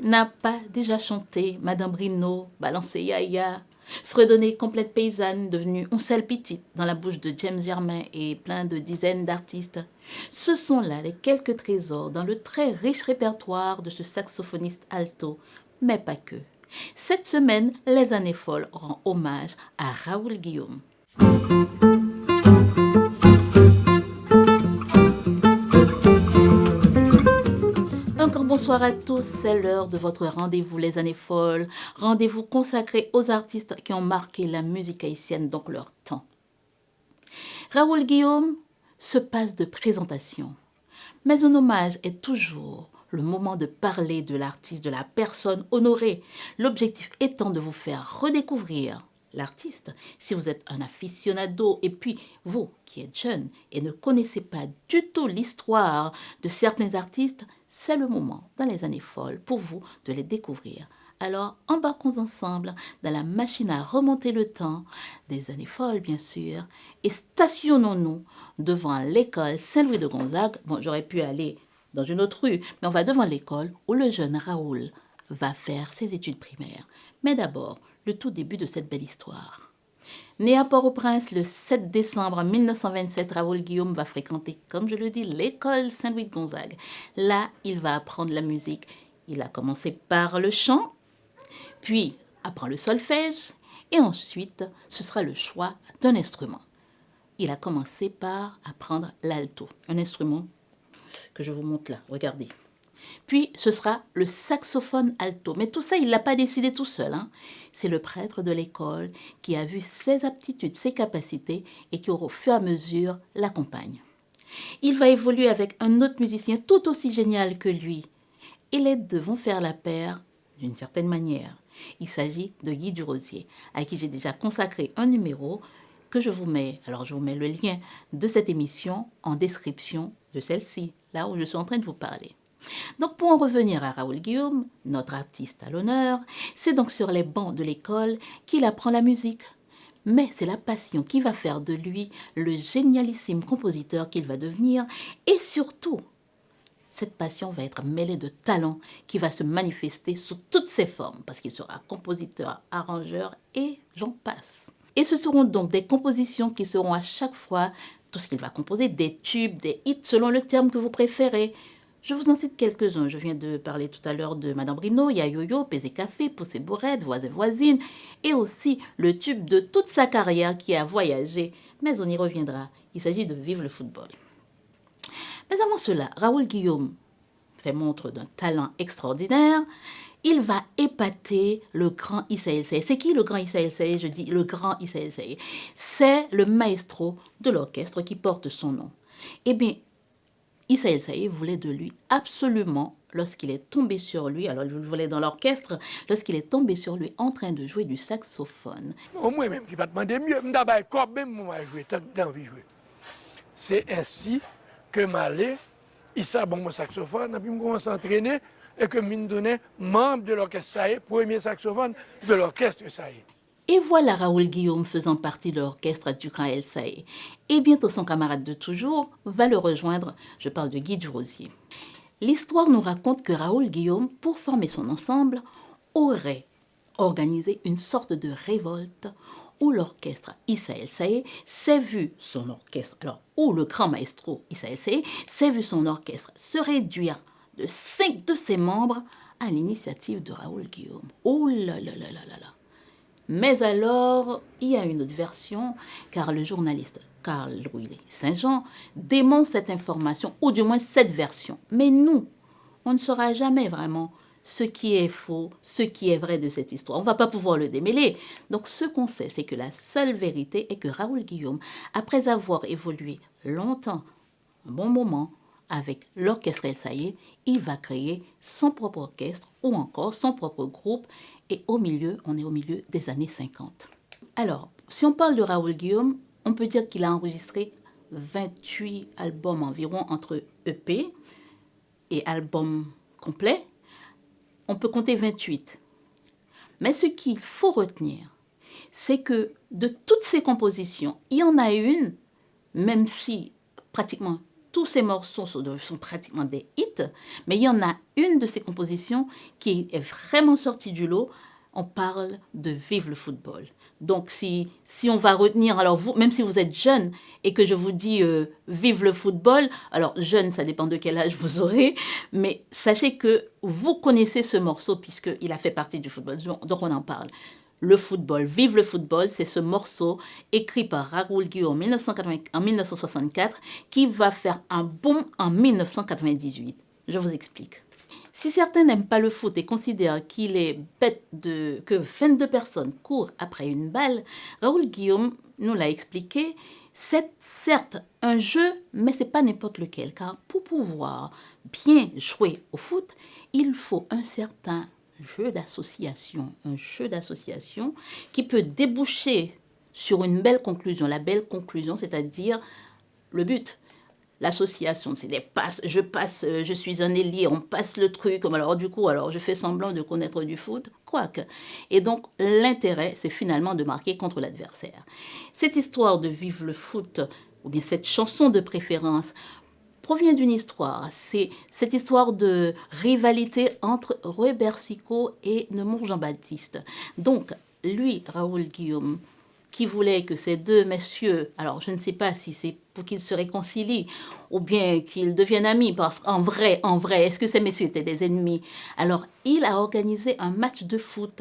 n'a pas déjà chanté Madame Brino, balancé Yaya, fredonné complète paysanne, devenue on selle petite dans la bouche de James Germain et plein de dizaines d'artistes. Ce sont là les quelques trésors dans le très riche répertoire de ce saxophoniste alto, mais pas que. Cette semaine, Les Années Folles rend hommage à Raoul Guillaume. Encore bonsoir à tous, c'est l'heure de votre rendez-vous Les Années Folles, rendez-vous consacré aux artistes qui ont marqué la musique haïtienne dans leur temps. Raoul Guillaume se passe de présentation, mais un hommage est toujours le moment de parler de l'artiste, de la personne honorée, l'objectif étant de vous faire redécouvrir l'artiste. Si vous êtes un aficionado et puis vous qui êtes jeune et ne connaissez pas du tout l'histoire de certains artistes, c'est le moment dans les années folles pour vous de les découvrir. Alors embarquons ensemble dans la machine à remonter le temps, des années folles bien sûr, et stationnons-nous devant l'école Saint-Louis de Gonzague. Bon, j'aurais pu aller dans une autre rue, mais on va devant l'école où le jeune Raoul va faire ses études primaires. Mais d'abord, le tout début de cette belle histoire. Né à Port-au-Prince le 7 décembre 1927, Raoul Guillaume va fréquenter, comme je le dis, l'école Saint-Louis de Gonzague. Là, il va apprendre la musique. Il a commencé par le chant, puis apprend le solfège, et ensuite, ce sera le choix d'un instrument. Il a commencé par apprendre l'alto, un instrument que je vous montre là, regardez. Puis, ce sera le saxophone alto. Mais tout ça, il ne l'a pas décidé tout seul. C'est le prêtre de l'école qui a vu ses aptitudes, ses capacités et qui, au fur et à mesure, l'accompagne. Il va évoluer avec un autre musicien tout aussi génial que lui. Et les deux vont faire la paire d'une certaine manière. Il s'agit de Guy Durosier, à qui j'ai déjà consacré un numéro que je vous mets. Alors, je vous mets le lien de cette émission en description de celle-ci, là où je suis en train de vous parler. Donc, pour en revenir à Raoul Guillaume, notre artiste à l'honneur, c'est donc sur les bancs de l'école qu'il apprend la musique. Mais c'est la passion qui va faire de lui le génialissime compositeur qu'il va devenir. Et surtout, cette passion va être mêlée de talent qui va se manifester sous toutes ses formes, parce qu'il sera compositeur, arrangeur et j'en passe. Et ce seront donc des compositions qui seront à chaque fois, tout ce qu'il va composer, des tubes, des hits, selon le terme que vous préférez. Je vous en cite quelques-uns. Je viens de parler tout à l'heure de Madame Brino, Ya Yo-Yo, Pesé Café, Poussé Bourrette, Voisins Voisines, et aussi le tube de toute sa carrière qui a voyagé. Mais on y reviendra. Il s'agit de Vive le football. Mais avant cela, Raoul Guillaume fait montre d'un talent extraordinaire. Il va épater le grand Issa El Seye. C'est qui le grand Issa El Seye? Je dis le grand Issa El Seye. C'est le maestro de l'orchestre qui porte son nom. Eh bien, Issa El Seye voulait de lui absolument, lorsqu'il est tombé sur lui, alors il voulait dans l'orchestre, lorsqu'il est tombé sur lui en train de jouer du saxophone. Au moins même qui va demander mieux, d'abord comme même moi jouer, tant d'envie jouer. C'est ainsi que m'allais, Issa bon mon saxophone, puis me commence à entraîner et que me donnait membre de l'orchestre ça y est, premier saxophone de l'orchestre ça y est. Et voilà Raoul Guillaume faisant partie de l'orchestre du grand El Seye. Et bientôt son camarade de toujours va le rejoindre, je parle de Guy Durosier. L'histoire nous raconte que Raoul Guillaume, pour former son ensemble, aurait organisé une sorte de révolte où l'orchestre Issa El Seye s'est vu son orchestre, alors où le grand maestro Issa El Seye s'est vu son orchestre se réduire de 5 de ses membres à l'initiative de Raoul Guillaume. Oh là là là là là là. Mais alors, il y a une autre version, car le journaliste Carl Louis Saint-Jean dément cette information, ou du moins cette version. Mais nous, on ne saura jamais vraiment ce qui est faux, ce qui est vrai de cette histoire. On ne va pas pouvoir le démêler. Donc ce qu'on sait, c'est que la seule vérité est que Raoul Guillaume, après avoir évolué longtemps, un bon moment, avec l'orchestre El Seye, il va créer son propre orchestre ou encore son propre groupe. Et on est au milieu des années 50. Alors, si on parle de Raoul Guillaume, on peut dire qu'il a enregistré 28 albums environ entre EP et albums complets. On peut compter 28. Mais ce qu'il faut retenir, c'est que de toutes ces compositions, il y en a une, même si pratiquement tous ces morceaux sont pratiquement des hits, mais il y en a une de ces compositions qui est vraiment sortie du lot. On parle de Vive le football. Donc, si on va retenir, alors vous, même si vous êtes jeune et que je vous dis Vive le football, alors jeune, ça dépend de quel âge vous aurez, mais sachez que vous connaissez ce morceau puisqu'il a fait partie du football. Donc, on en parle. Le football, Vive le football, c'est ce morceau écrit par Raoul Guillaume en 1964 qui va faire un boom en 1998. Je vous explique. Si certains n'aiment pas le foot et considèrent qu'il est bête que 22 personnes courent après une balle, Raoul Guillaume nous l'a expliqué, c'est certes un jeu, mais ce n'est pas n'importe lequel, car pour pouvoir bien jouer au foot, il faut un certain un jeu d'association qui peut déboucher sur une belle conclusion. La belle conclusion, c'est-à-dire le but. L'association, c'est des passes, je suis un ailier, on passe le truc, alors du coup, je fais semblant de connaître du foot, quoique. Et donc, l'intérêt, c'est finalement de marquer contre l'adversaire. Cette histoire de Vive le foot, ou bien cette chanson de préférence, provient d'une histoire. C'est cette histoire de rivalité entre Robert Sicot et Nemours Jean-Baptiste. Donc, lui, Raoul Guillaume, qui voulait que ces deux messieurs, alors je ne sais pas si c'est pour qu'ils se réconcilient ou bien qu'ils deviennent amis, parce qu'en vrai, est-ce que ces messieurs étaient des ennemis? Alors, il a organisé un match de foot.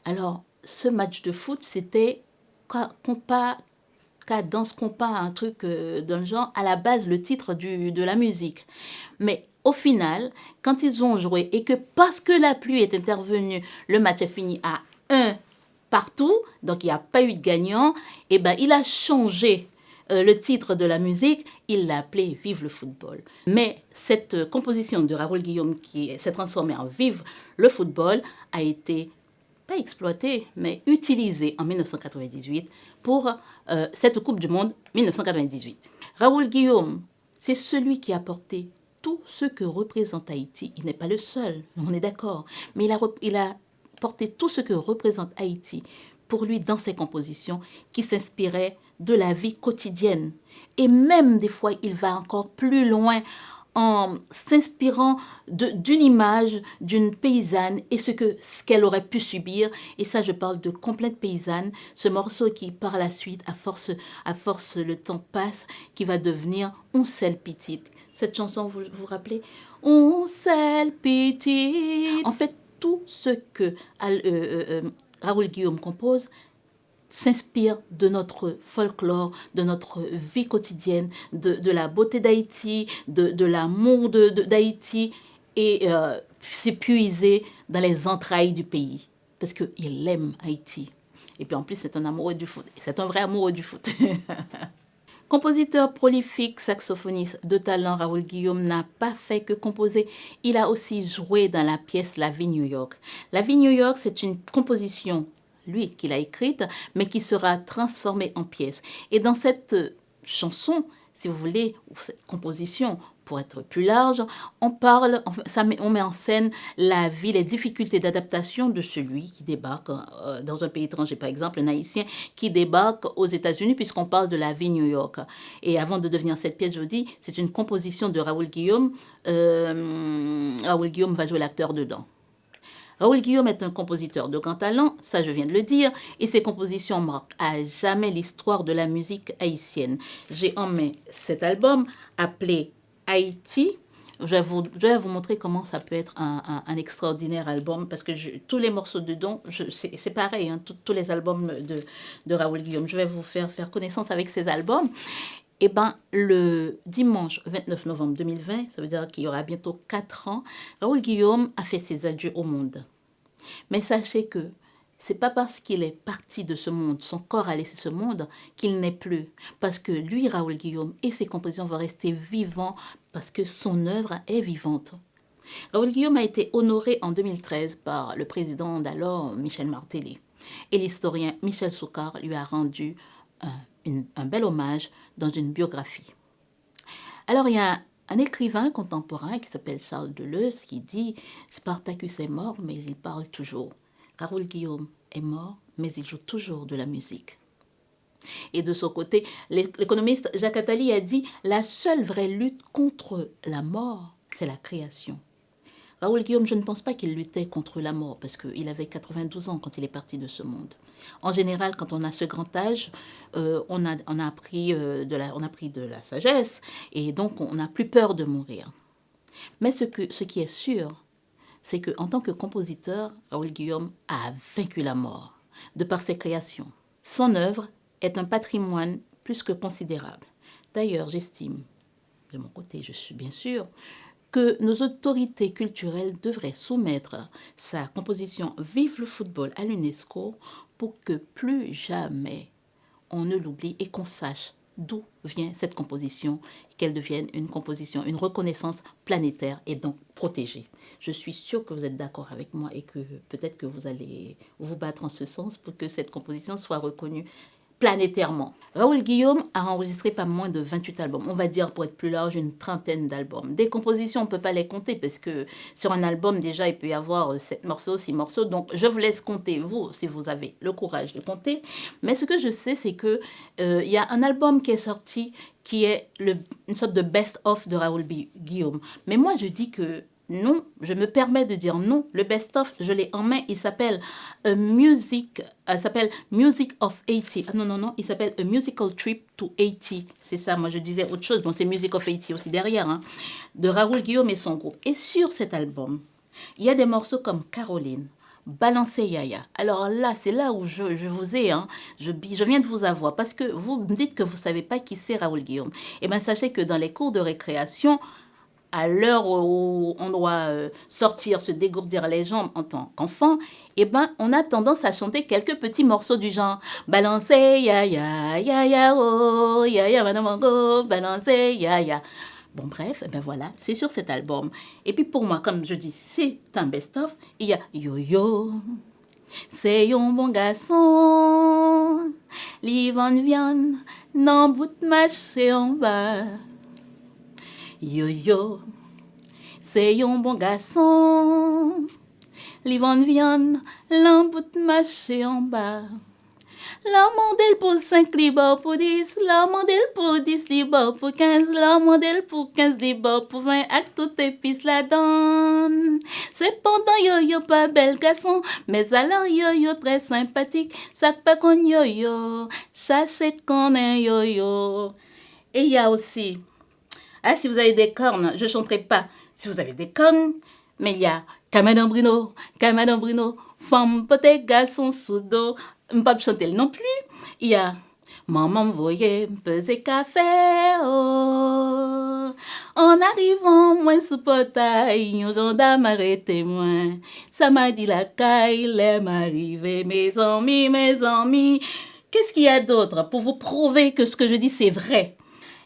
Alors, ce match de foot, c'était cadence compas, un truc dans le genre, à la base, le titre de la musique. Mais au final, quand ils ont joué et que parce que la pluie est intervenue, le match est fini à 1 partout, donc il n'y a pas eu de gagnant, et ben il a changé le titre de la musique, il l'a appelé Vive le football. Mais cette composition de Raoul Guillaume qui s'est transformée en Vive le football a été pas exploitée, mais utilisée en 1998 pour cette Coupe du Monde 1998. Raoul Guillaume, c'est celui qui a porté tout ce que représente Haïti. Il n'est pas le seul, on est d'accord, mais il a porter tout ce que représente Haïti pour lui dans ses compositions qui s'inspiraient de la vie quotidienne. Et même des fois, il va encore plus loin en s'inspirant d'une image d'une paysanne et ce qu'elle aurait pu subir. Et ça, je parle de Complainte paysanne, ce morceau qui, par la suite, à force le temps passe, qui va devenir On selle petite. Cette chanson, vous vous rappelez? On selle petite. En fait, tout ce que Raoul Guillaume compose s'inspire de notre folklore, de notre vie quotidienne, de la beauté d'Haïti, de l'amour d'Haïti, et c'est puisé dans les entrailles du pays, parce qu'il aime Haïti. Et puis en plus, c'est un amoureux du foot. C'est un vrai amoureux du foot. Compositeur prolifique, saxophoniste de talent, Raoul Guillaume n'a pas fait que composer. Il a aussi joué dans la pièce La Vie New York. La Vie New York, c'est une composition, lui, qu'il a écrite, mais qui sera transformée en pièce. Et dans cette chanson, si vous voulez, ou cette composition, pour être plus large, on met en scène la vie, les difficultés d'adaptation de celui qui débarque dans un pays étranger, par exemple un Haïtien qui débarque aux États-Unis, puisqu'on parle de la vie New York. Et avant de devenir cette pièce, je vous dis, c'est une composition de Raoul Guillaume. Raoul Guillaume va jouer l'acteur dedans. Raoul Guillaume est un compositeur de grand talent, ça je viens de le dire, et ses compositions marquent à jamais l'histoire de la musique haïtienne. J'ai en main cet album appelé Haïti. Je vais vous montrer comment ça peut être un extraordinaire album, parce que tous les morceaux dedans, c'est pareil, hein, tous les albums de Raoul Guillaume. Je vais vous faire connaissance avec ces albums. Eh bien, le dimanche 29 novembre 2020, ça veut dire qu'il y aura bientôt 4 ans, Raoul Guillaume a fait ses adieux au monde. Mais sachez que c'est pas parce qu'il est parti de ce monde, son corps a laissé ce monde, qu'il n'est plus. Parce que lui, Raoul Guillaume, et ses compositions vont rester vivants parce que son œuvre est vivante. Raoul Guillaume a été honoré en 2013 par le président d'alors, Michel Martelly. Et l'historien Michel Soucard lui a rendu un bel hommage dans une biographie. Alors, il y a un écrivain contemporain qui s'appelle Charles Deleuze qui dit « Spartacus est mort, mais il parle toujours. Raoul Guillaume est mort, mais il joue toujours de la musique. » Et de son côté, l'économiste Jacques Attali a dit « La seule vraie lutte contre la mort, c'est la création ». Raoul Guillaume, je ne pense pas qu'il luttait contre la mort parce qu'il avait 92 ans quand il est parti de ce monde. En général, quand on a ce grand âge, on a pris de la sagesse et donc on n'a plus peur de mourir. Mais ce qui est sûr, c'est qu'en tant que compositeur, Raoul Guillaume a vaincu la mort de par ses créations. Son œuvre est un patrimoine plus que considérable. D'ailleurs, j'estime, de mon côté, je suis bien sûr, que nos autorités culturelles devraient soumettre sa composition Vive le football à l'UNESCO pour que plus jamais on ne l'oublie et qu'on sache d'où vient cette composition, qu'elle devienne une composition, une reconnaissance planétaire et donc protégée. Je suis sûre que vous êtes d'accord avec moi et que peut-être que vous allez vous battre en ce sens pour que cette composition soit reconnue planétairement. Raoul Guillaume a enregistré pas moins de 28 albums. On va dire, pour être plus large, une trentaine d'albums. Des compositions, on ne peut pas les compter parce que sur un album, déjà, il peut y avoir 7 morceaux, 6 morceaux. Donc, je vous laisse compter, vous, si vous avez le courage de compter. Mais ce que je sais, c'est que y a un album qui est sorti qui est une sorte de best-of de Raoul Guillaume. Mais moi, je dis que non, je me permets de dire non. Le best-of, je l'ai en main. Il s'appelle Music of 80. Ah non, il s'appelle A Musical Trip to 80. C'est ça, moi je disais autre chose. Bon, c'est Music of 80 aussi derrière, hein, de Raoul Guillaume et son groupe. Et sur cet album, il y a des morceaux comme Caroline, Balancer Yaya. Alors là, c'est là où je vous ai, hein, je viens de vous avoir, parce que vous me dites que vous ne savez pas qui c'est Raoul Guillaume. Eh bien, sachez que dans les cours de récréation, à l'heure où on doit sortir, se dégourdir les jambes en tant qu'enfant, eh ben, on a tendance à chanter quelques petits morceaux du genre balancer ya ya ya ya oh ya ya madame go balancer ya ya. Bon bref, eh ben voilà, c'est sur cet album. Et puis pour moi, comme je dis, c'est un best-of. Il y a Yo Yo, c'est un bon garçon, l'Ivan Vian, n'en bout de marché en bas. Yo yo, c'est un bon garçon. L'Yvonne viande, l'embout marché en bas. La mandel pour 5 libres pour 10, la mandel pour 10 libres pour 15, la mandel pour 15 libres pour 20, avec toutes épices la donne. C'est pendant yo-yo pas bel garçon, mais alors yo-yo très sympathique, ça pas qu'on yo-yo, ça c'est qu'on est yo-yo. Et il y a aussi... Ah, si vous avez des cornes, je ne chanterai pas. Si vous avez des cornes, mais il y a Camadon Bruno, femme, pote, garçon, sous dos. Je ne peux pas chanter non plus. Il y a Maman voyait peser café, oh. En arrivant, moi sous portail, un gendarme arrêté moi. Ça m'a dit la caille, l'aime arrivé, mes amis. Qu'est-ce qu'il y a d'autre pour vous prouver que ce que je dis, c'est vrai?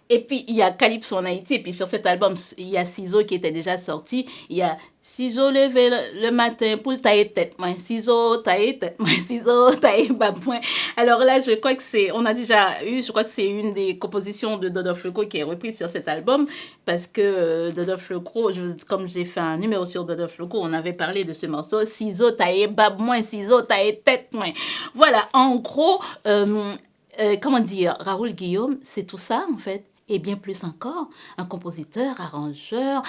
Et puis, il y a Calypso en Haïti. Et puis, sur cet album, il y a Ciseaux qui était déjà sorti. Il y a Ciseaux levé le matin pour tailler tête. Ciseaux tailler tête. Ciseaux tailler bas. Alors là, je crois que je crois que c'est une des compositions de Dodolphe Lecros qui est reprise sur cet album. Parce que Dodolphe Lecros, comme j'ai fait un numéro sur Dodolphe Lecros, on avait parlé de ce morceau. Ciseaux tailler bas, ciseaux tailler tête. Voilà, en gros, comment dire, Raoul Guillaume, c'est tout ça, en fait. Et bien plus encore, un compositeur, arrangeur,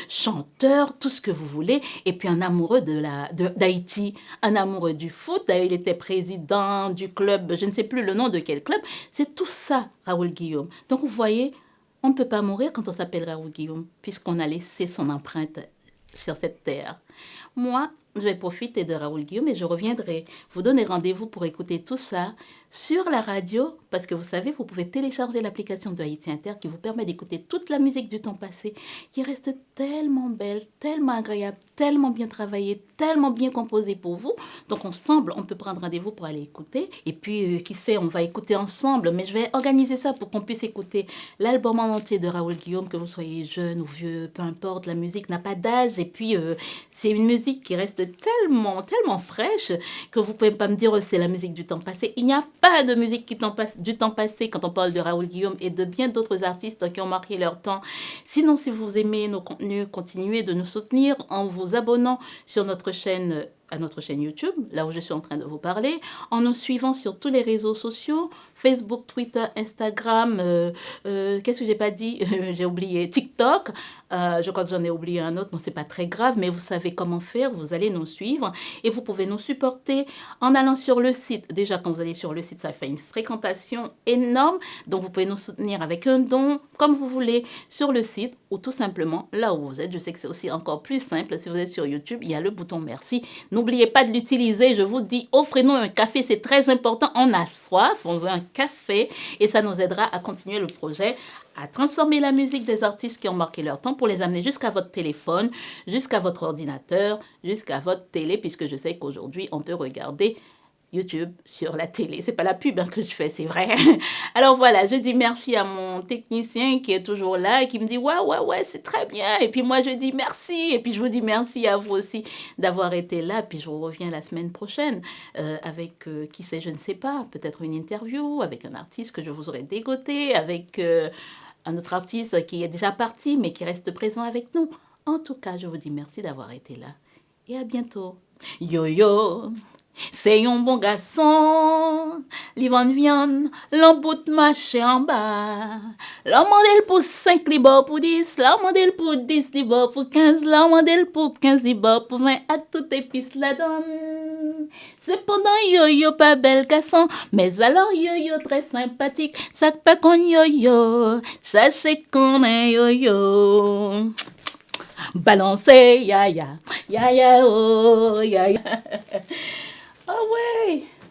chanteur, tout ce que vous voulez. Et puis un amoureux d'Haïti, un amoureux du foot. Il était président du club, je ne sais plus le nom de quel club. C'est tout ça, Raoul Guillaume. Donc vous voyez, on ne peut pas mourir quand on s'appelle Raoul Guillaume, puisqu'on a laissé son empreinte sur cette terre. Moi, je vais profiter de Raoul Guillaume et je reviendrai vous donner rendez-vous pour écouter tout ça sur la radio, parce que vous savez, vous pouvez télécharger l'application de Haïti Inter qui vous permet d'écouter toute la musique du temps passé, qui reste tellement belle, tellement agréable, tellement bien travaillée, tellement bien composée pour vous. Donc ensemble, on peut prendre rendez-vous pour aller écouter. Et puis, qui sait, on va écouter ensemble, mais je vais organiser ça pour qu'on puisse écouter l'album en entier de Raoul Guillaume, que vous soyez jeune ou vieux, peu importe, la musique n'a pas d'âge. Et puis, c'est une musique qui reste tellement fraîche que vous pouvez pas me dire c'est la musique du temps passé. Il n'y a pas de musique du temps passé quand on parle de Raoul Guillaume et de bien d'autres artistes qui ont marqué leur temps. Sinon, si vous aimez nos contenus, continuez de nous soutenir en vous abonnant sur notre chaîne à notre chaîne YouTube, là où je suis en train de vous parler, en nous suivant sur tous les réseaux sociaux, Facebook, Twitter, Instagram, qu'est-ce que j'ai pas dit? J'ai oublié TikTok, je crois que j'en ai oublié un autre, bon c'est pas très grave, mais vous savez comment faire, vous allez nous suivre et vous pouvez nous supporter en allant sur le site. Déjà quand vous allez sur le site, ça fait une fréquentation énorme, donc vous pouvez nous soutenir avec un don, comme vous voulez, sur le site ou tout simplement là où vous êtes. Je sais que c'est aussi encore plus simple, si vous êtes sur YouTube, il y a le bouton merci. N'oubliez pas de l'utiliser, je vous dis, offrez-nous un café, c'est très important, on a soif, on veut un café et ça nous aidera à continuer le projet, à transformer la musique des artistes qui ont marqué leur temps pour les amener jusqu'à votre téléphone, jusqu'à votre ordinateur, jusqu'à votre télé, puisque je sais qu'aujourd'hui, on peut regarder YouTube sur la télé. C'est pas la pub que je fais, c'est vrai. Alors voilà, je dis merci à mon technicien qui est toujours là et qui me dit ouais, c'est très bien. Et puis moi, je dis merci. Et puis je vous dis merci à vous aussi d'avoir été là. Puis je vous reviens la semaine prochaine avec, qui sait, je ne sais pas, peut-être une interview avec un artiste que je vous aurai dégoté, avec un autre artiste qui est déjà parti mais qui reste présent avec nous. En tout cas, je vous dis merci d'avoir été là et à bientôt. Yo yo! C'est un bon garçon, l'Ivan viande, l'embout marché en bas. L'homme modèle pour 5, libre pour 10, l'homme modèle pour 10, libre pour 15, l'homme modèle pour 15, libre pour 20, à toute épice la donne. Cependant, yo-yo pas bel garçon, mais alors yo-yo très sympathique, ça pas qu'on yo-yo, ça c'est qu'on est yo-yo. Balancer, ya ya, oh, ya ya. Ah ouais.